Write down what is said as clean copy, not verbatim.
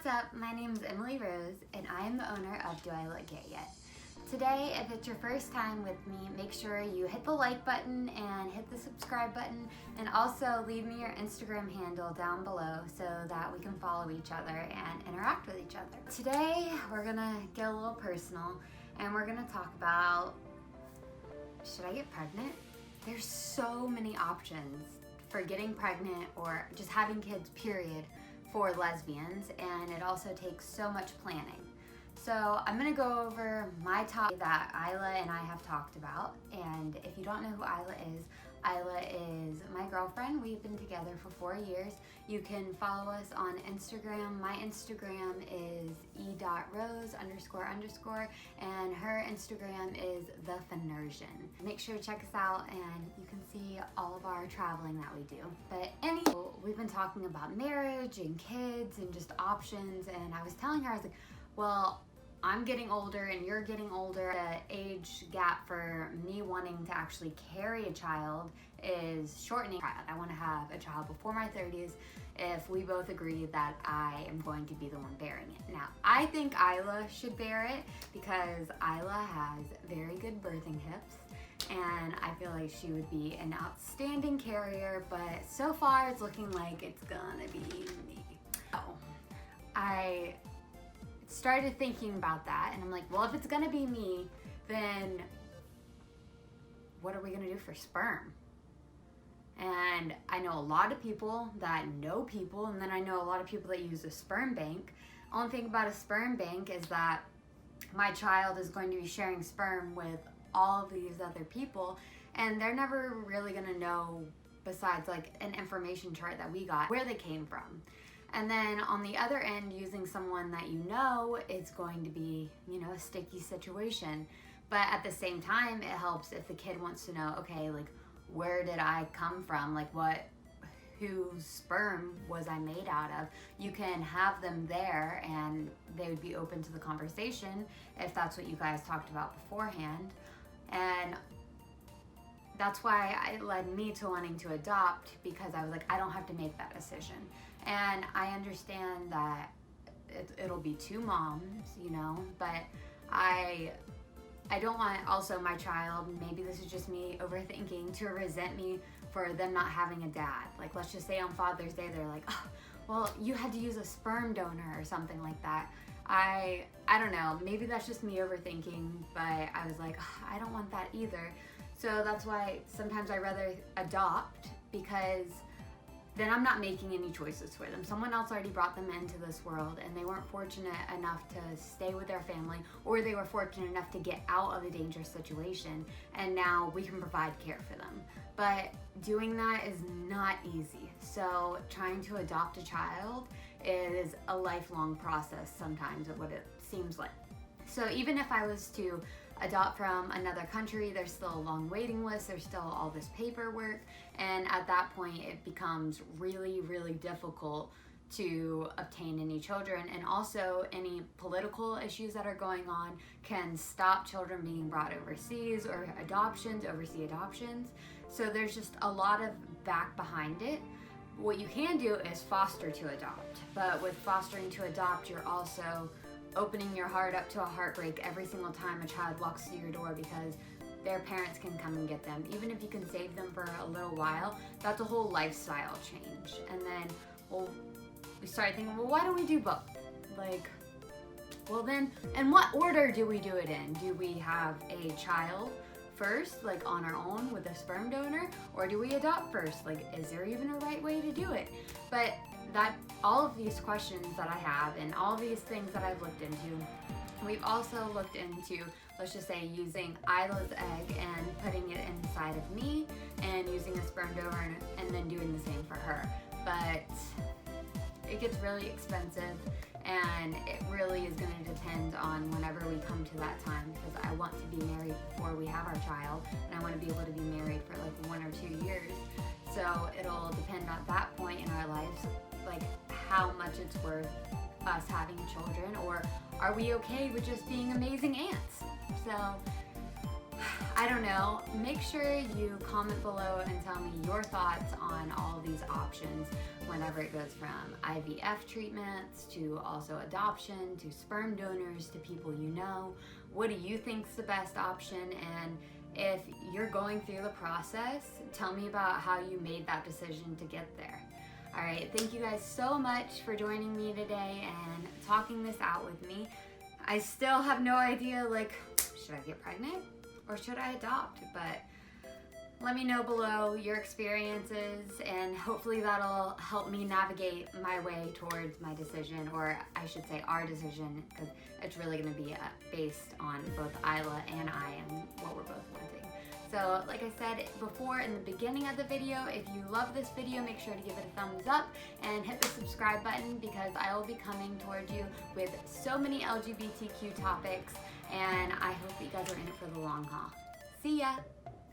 what's up? My name is Emilyrose and I am the owner of Do I Look Gay Yet? Today, if it's your first time with me, make sure you hit the like button and hit the subscribe button, and also leave me your Instagram handle down below so that we can follow each other and interact with each other. Today, we're gonna get a little personal and we're gonna talk about, should I get pregnant? There's so many options for getting pregnant or just having kids, period, for lesbians, and it also takes so much planning. So I'm gonna go over my top that Isla and I have talked about. And if you don't know who Isla is my girlfriend. We've been together for 4 years. You can follow us on Instagram. My Instagram is e.rose__, and her Instagram is thefinersion. Make sure to check us out and you can see all of our traveling that we do. But anyway, we've been talking about marriage and kids and just options, and I was telling her, I was like, well, I'm getting older and you're getting older. The age gap for me wanting to actually carry a child is shortening. I want to have a child before my 30s if we both agree that I am going to be the one bearing it. Now, I think Isla should bear it because Isla has very good birthing hips, and I feel like she would be an outstanding carrier, but so far it's looking like it's gonna be me. So, I started thinking about that, and I'm like, well, if it's gonna be me, then what are we gonna do for sperm? And I know a lot of people that know people, and then I know a lot of people that use a sperm bank. Only thing about a sperm bank is that my child is going to be sharing sperm with all of these other people, and they're never really gonna know, besides like an information chart that we got, where they came from. And then on the other end, using someone that you know, it's going to be, a sticky situation. But at the same time, it helps if the kid wants to know, okay, like, where did I come from? Like, whose sperm was I made out of? You can have them there and they would be open to the conversation if that's what you guys talked about beforehand. And that's why it led me to wanting to adopt, because I was like, I don't have to make that decision. And I understand that it'll be two moms, but I don't want also my child, maybe this is just me overthinking, to resent me for them not having a dad. Like, let's just say on Father's Day, they're like, oh, well, you had to use a sperm donor or something like that. I don't know, maybe that's just me overthinking, but I was like, oh, I don't want that either. So that's why sometimes I rather adopt, because then I'm not making any choices for them. Someone else already brought them into this world, and they weren't fortunate enough to stay with their family, or they were fortunate enough to get out of a dangerous situation, and now we can provide care for them. But doing that is not easy. So trying to adopt a child is a lifelong process sometimes, of what it seems like. So even if I was to adopt from another country, there's still a long waiting list, there's still all this paperwork, and at that point it becomes really, really difficult to obtain any children. And also any political issues that are going on can stop children being brought overseas, or overseas adoptions. So there's just a lot of back behind it. What you can do is foster to adopt, but with fostering to adopt, you're also opening your heart up to a heartbreak every single time a child walks through your door, because their parents can come and get them. Even if you can save them for a little while, that's a whole lifestyle change. And then, we started thinking, well, why don't we do both? Like, well then, in what order do we do it in? Do we have a child first, like on our own with a sperm donor, or do we adopt first? Like, is there even a right way to do it? But all of these questions that I have, and all these things that I've looked into, we've also looked into, let's just say, using Isla's egg and putting it inside of me, and using a sperm donor and then doing the same for her. But it gets really expensive, and it really is going to depend on whenever we come to that time, because I want to be married before we have our child, and I want to be able to be married for like 1 or 2 years. So it'll depend at that point in our lives, like how much it's worth us having children, or are we okay with just being amazing aunts? So I don't know. Make sure you comment below and tell me your thoughts on all of these options, whenever it goes from IVF treatments to also adoption to sperm donors to people you know. What do you think is the best option? And if you're going through the process, tell me about how you made that decision to get there. All right, thank you guys so much for joining me today and talking this out with me. I still have no idea, like, should I get pregnant or should I adopt? But let me know below your experiences, and hopefully that'll help me navigate my way towards my decision, or I should say our decision, because it's really going to be based on both Isla and I and what we're both wanting. So like I said before in the beginning of the video, if you love this video, make sure to give it a thumbs up and hit the subscribe button, because I will be coming towards you with so many LGBTQ topics, and I hope that you guys are in it for the long haul. See ya!